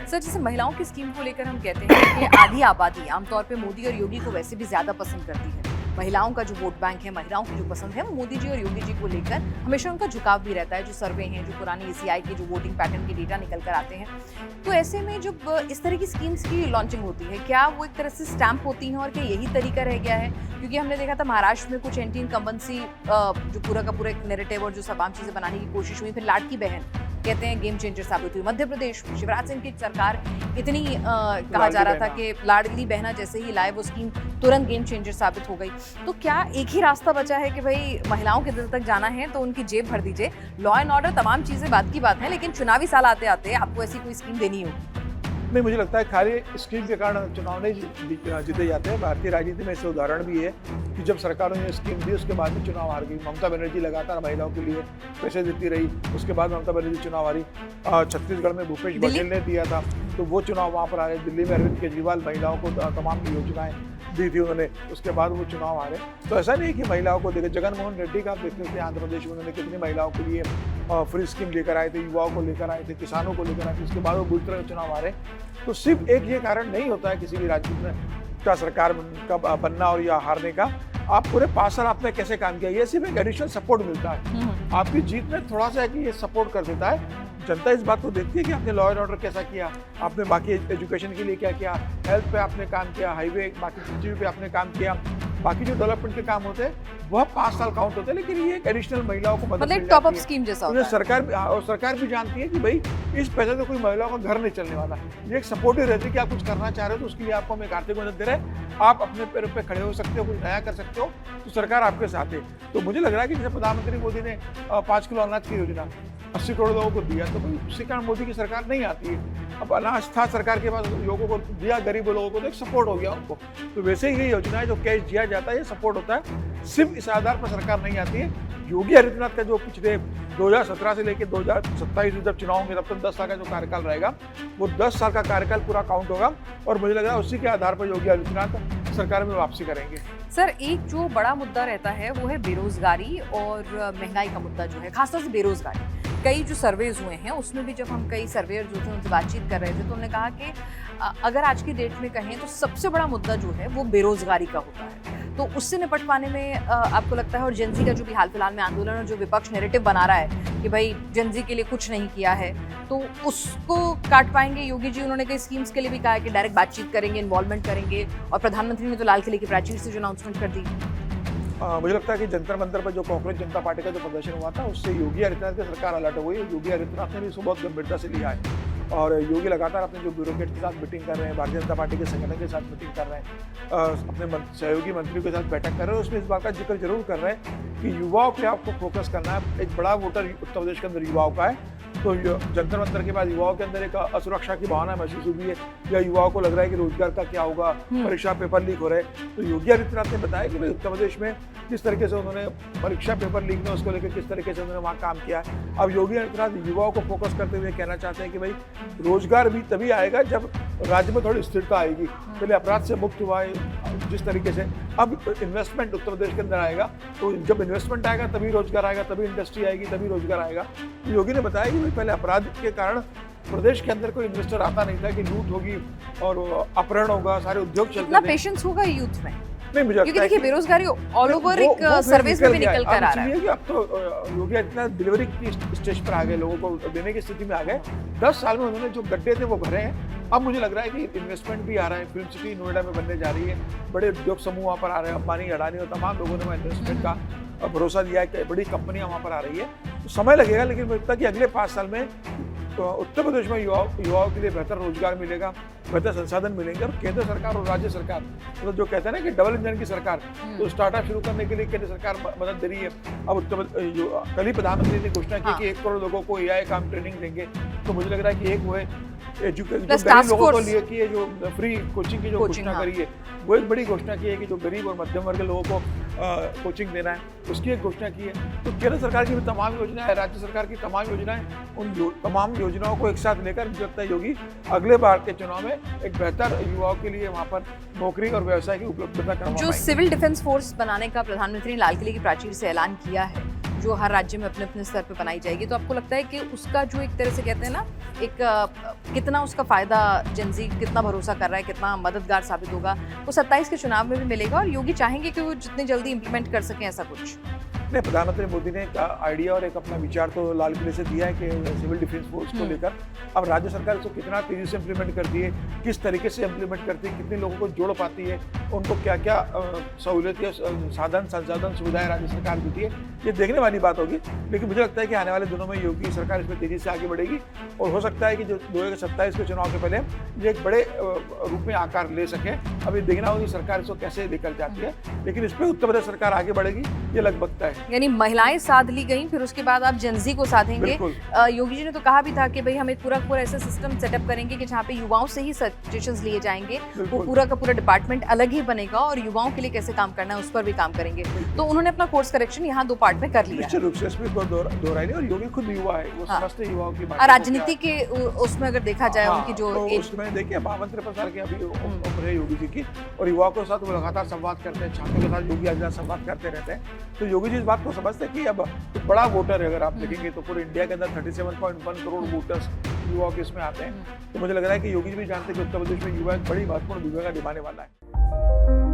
Sir, जैसे महिलाओं की स्कीम को लेकर हम कहते हैं कि आधी आबादी आमतौर पे मोदी और योगी को वैसे भी ज्यादा पसंद करती है। महिलाओं का जो वोट बैंक है, महिलाओं की जो पसंद है, वो मोदी जी और योगी जी को लेकर हमेशा उनका झुकाव भी रहता है। जो सर्वे हैं, जो पुरानी ECI के जो वोटिंग पैटर्न के डेटा निकल कर आते हैं, तो ऐसे में जब इस तरह की स्कीम्स की लॉन्चिंग होती है, क्या वो एक तरह से स्टैंप होती हैं और क्या यही तरीका रह गया है? क्योंकि हमने देखा था महाराष्ट्र में कुछ एंटी इनकम्बेंसी जो पूरा का पूरा एक नैरेटिव और जो तमाम चीजें बनाने की कोशिश हुई, फिर लाडकी बहन कहते हैं गेम चेंजर साबित हुई। मध्य प्रदेश में शिवराज सिंह की सरकार इतनी कहा जा रहा था कि लाडली बहना जैसे ही लाए वो स्कीम तुरंत गेम चेंजर साबित हो गई। तो क्या एक ही रास्ता बचा है कि भाई महिलाओं के दिल तक जाना है तो उनकी जेब भर दीजिए? लॉ एंड ऑर्डर तमाम चीजें बात की बात है, लेकिन चुनावी साल आते आते आपको ऐसी कोई स्कीम देनी हो? नहीं, मुझे लगता है खाली स्कीम के कारण चुनाव नहीं जीते जाते हैं। भारतीय राजनीति में ऐसे उदाहरण भी है कि जब सरकारों ने स्कीम दी उसके बाद में चुनाव हार गई। ममता बनर्जी लगातार महिलाओं के लिए पैसे देती रही, उसके बाद ममता बनर्जी चुनाव हारी। छत्तीसगढ़ में भूपेश बघेल ने दिया था तो वो चुनाव वहाँ पर आ रहे। दिल्ली में अरविंद केजरीवाल महिलाओं को तमाम योजनाएं दी थी उन्होंने, उसके बाद वो चुनाव हारे। तो ऐसा नहीं कि महिलाओं को देखे। जगनमोहन रेड्डी का आप देख लेते हैं, आंध्र प्रदेश में उन्होंने कितनी महिलाओं के लिए फ्री स्कीम लेकर आए थे, युवाओं को लेकर आए थे, किसानों को लेकर आए थे, उसके बाद वो बुरी तरह चुनाव हारे। तो सिर्फ एक ये कारण नहीं होता है किसी भी राज्य में का सरकार का बनना और या हारने का। आप पूरे 5 साल आपने कैसे काम किया, ये सिर्फ एक एडिशनल सपोर्ट मिलता है। आपकी जीत में थोड़ा सा है कि ये सपोर्ट कर देता है। जनता इस बात को देखती है कि आपने लॉ एंड ऑर्डर कैसा किया, आपने बाकी एजुकेशन के लिए क्या किया, हेल्थ पे आपने काम किया, हाईवे बाकी चीज़ों पे आपने काम किया, बाकी जो डेवलपमेंट के काम होते हैं वह 5 साल काउंट होते हैं। लेकिन ये एक एडिशनल महिलाओं को मतलब टॉप अप स्कीम जैसा होता है। सरकार भी जानती है कि भाई इस पैसे से कोई महिलाओं का घर नहीं चलने वाला। ये एक सपोर्टिव रहती है कि आप कुछ करना चाह रहे हो तो उसके लिए आपको हम एक आर्थिक मदद दे रहे हैं, आप अपने पैरों पे खड़े हो सकते हो, कुछ नया कर सकते हो, तो सरकार आपके साथ है। तो मुझे लग रहा है कि जैसे प्रधानमंत्री मोदी ने 5 किलो अनाज की योजना 80 करोड़ लोगों को दिया, तो भाई उसके कारण मोदी की सरकार नहीं आती है। अब अनाज था सरकार के पास, लोगों को दिया, गरीब लोगों को, तो एक सपोर्ट हो गया उनको। तो वैसे ही ये योजना है जो कैश दिया जाता है, ये सपोर्ट होता है। सिर्फ इस आधार पर सरकार नहीं आती है। योगी आदित्यनाथ का जो पिछले 2017 से लेकर 2027 में जब चुनाव होंगे तब तक 10 साल का जो कार्यकाल रहेगा, वो 10 साल का कार्यकाल पूरा काउंट होगा और मुझे लग रहा है उसी के आधार पर योगी आदित्यनाथ सरकार में वापसी करेंगे। सर, एक जो बड़ा मुद्दा रहता है वो है बेरोजगारी और महंगाई का मुद्दा जो है, खासतौर से बेरोजगारी। कई जो सर्वेज हुए हैं उसमें भी जब हम कई सर्वेयर जो थे उनसे बातचीत कर रहे थे तो उन्होंने कहा कि अगर आज की डेट में कहें तो सबसे बड़ा मुद्दा जो है वो बेरोजगारी का होता है। तो उससे निपट पाने में आपको लगता है, और जेनजी का जो भी हाल फिलहाल में आंदोलन और जो विपक्ष नैरेटिव बना रहा है कि भाई जेनजी के लिए कुछ नहीं किया है, तो उसको काट पाएंगे योगी जी? उन्होंने कई स्कीम्स के लिए भी कहा है कि डायरेक्ट बातचीत करेंगे, इन्वॉल्वमेंट करेंगे, और प्रधानमंत्री ने तो लाल किले की प्राचीर से जो अनाउंसमेंट कर दी। मुझे लगता है कि जंतर मंतर पर जो कांग्रेस जनता पार्टी का जो प्रदर्शन हुआ था उससे योगी आदित्यनाथ की सरकार अलर्ट हो गई है। योगी आदित्यनाथ ने भी इसको बहुत गंभीरता से लिया है और योगी लगातार अपने जो ब्यूरोक्रेट के साथ मीटिंग कर रहे हैं, भारतीय जनता पार्टी के संगठन के साथ मीटिंग कर रहे हैं, अपने सहयोगी मंत्रियों के साथ बैठक कर रहे हैं। उसमें इस बात का जिक्र जरूर कर रहे हैं कि युवाओं पे आपको फोकस करना है। एक बड़ा वोटर उत्तर प्रदेश के अंदर युवाओं का है, तो जंतर मंतर के बाद युवाओं के अंदर एक असुरक्षा की भावना महसूस हुई है, या युवाओं को लग रहा है कि रोजगार का क्या होगा, परीक्षा पेपर लीक हो रहे हैं। तो योगी आदित्यनाथ ने बताया कि भाई उत्तर प्रदेश में किस तरीके से उन्होंने परीक्षा पेपर लीक में उसको लेकर किस तरीके से उन्होंने वहाँ काम किया है। अब योगी आदित्यनाथ युवाओं को फोकस करते हुए कहना चाहते हैं कि भाई रोजगार भी तभी आएगा जब राज्य में थोड़ी स्थिरता आएगी। पहले अपराध से मुक्त हुआ है जिस तरीके से, अब इन्वेस्टमेंट उत्तर प्रदेश के अंदर आएगा, तो जब इन्वेस्टमेंट आएगा तभी रोजगार आएगा, तभी इंडस्ट्री आएगी, तभी रोजगार आएगा। तो योगी ने बताया कि पहले अपराध के कारण प्रदेश के अंदर कोई इन्वेस्टर आता नहीं था, कि लूट होगी और अपहरण होगा, सारे उद्योग चलते थे। पेशेंस होगा यूथ में? नहीं, मुझे लगता है कि बेरोजगारी ऑल ओवर एक सर्विस में भी निकल कर आ रहा है। अब तो योगी आदित्यनाथ डिलीवरी की स्टेज पर आ गए, लोगों को देने की स्थिति में आ गए। 10 साल में उन्होंने जो गड्ढे थे वो भरे हैं। अब मुझे लग रहा है कि इन्वेस्टमेंट भी आ रहा है। फिल्म सिटी नोएडा में बनने जा रही है, बड़े उद्योग समूह वहाँ पर आ रहे हैं, अंबानी, अडानी और तमाम लोगों ने वहाँ इन्वेस्टमेंट का भरोसा दिया है कि बड़ी कंपनियां वहाँ पर आ रही है। तो समय लगेगा, लेकिन मुझे लगता है कि अगले 5 साल में उत्तर प्रदेश में युवाओं के लिए बेहतर रोजगार मिलेगा, बेहतर संसाधन मिलेंगे। और केंद्र सरकार और राज्य सरकार, मतलब जो कहते हैं ना कि डबल इंजन की सरकार, तो स्टार्टअप शुरू करने के लिए केंद्र सरकार मदद दे रही है। अब कल ही प्रधानमंत्री ने घोषणा की कि 1 करोड़ लोगों को AI काम ट्रेनिंग देंगे। तो मुझे लग रहा है कि एक वो है गरीब लोगों को लिए कि जो फ्री कोचिंग की जो घोषणा करी है, वो एक बड़ी घोषणा की है कि जो गरीब और मध्यम वर्ग के लोगों को कोचिंग देना है, उसकी एक घोषणा की है। तो केंद्र सरकार की भी तमाम योजनाएं, राज्य सरकार की तमाम योजनाएं, उन तमाम योजनाओं को एक साथ लेकर मुझे लगता है योगी अगले बार के चुनाव में एक बेहतर युवाओं के लिए वहाँ पर नौकरी और व्यवसाय की उपलब्धता करवा पाएंगे। जो सिविल डिफेंस फोर्स बनाने का प्रधानमंत्री ने लाल किले की प्राचीर से ऐलान किया है, जो हर राज्य में अपने अपने स्तर पे बनाई जाएगी, तो आपको लगता है कि उसका जो एक तरह से कहते हैं ना, एक कितना उसका फायदा जेनजी कितना भरोसा कर रहा है, कितना मददगार साबित होगा, वो 27 के चुनाव में भी मिलेगा और योगी चाहेंगे कि वो जितनी जल्दी इंप्लीमेंट कर सकें ऐसा कुछ? नहीं, प्रधानमंत्री मोदी ने एक आइडिया और एक अपना विचार तो लाल किले से दिया है कि सिविल डिफेंस फोर्स को लेकर अब राज्य सरकार इसको कितना तेजी से इम्प्लीमेंट करती है, किस तरीके से इम्प्लीमेंट करती है, कितने लोगों को जोड़ पाती है, उनको क्या क्या सहूलियत या साधन संसाधन सुविधाएं राज्य सरकार देती है, ये देखने वाली बात होगी। लेकिन मुझे लगता है कि आने वाले दिनों में योगी सरकार इसमें तेजी से आगे बढ़ेगी और हो सकता है कि जो 2027 के चुनाव के पहले ये एक बड़े रूप में आकार ले सके। अभी देखना होगी सरकार इसको कैसे लेकर जाती है, लेकिन इस पर उत्तर प्रदेश सरकार आगे बढ़ेगी, ये लगभग तय है। यानी महिलाएं साध ली गई, फिर उसके बाद आप जेनजी को साधेंगे। योगी जी ने तो कहा भी था कि भाई हम एक पूरा ऐसा सिस्टम सेटअप करेंगे कि जहाँ पे युवाओं से ही सजेशंस लिए जाएंगे, वो पूरा का पूरा डिपार्टमेंट अलग ही बनेगा और युवाओं के लिए कैसे काम करना है उस पर भी काम करेंगे। तो उन्होंने अपना कोर्स करेक्शन यहाँ 2 पार्ट में कर लिया। निश्चित रूप से इसमें दोहराई नहीं, और योगी खुद युवा है, वो समझते युवाओं की बात। राजनीति के उसमें अगर देखा जाए उनकी जो उसमें देखिए 52 साल की अभी उम्र है योगी जी की, और युवाओं के साथ वो लगातार संवाद करते हैं, छात्रों के साथ योगी आज संवाद करते रहते हैं। तो योगी जी इस बात को समझते हैं कि अब तो बड़ा वोटर है, अगर आप देखेंगे तो पूरे इंडिया के अंदर 37.1 करोड़ वोटर्स युवाओं के इसमें आते हैं। तो मुझे लग रहा है कि योगी जी भी जानते हैं कि उत्तर प्रदेश में युवा एक बड़ी महत्वपूर्ण भूमिका निभाने वाला है।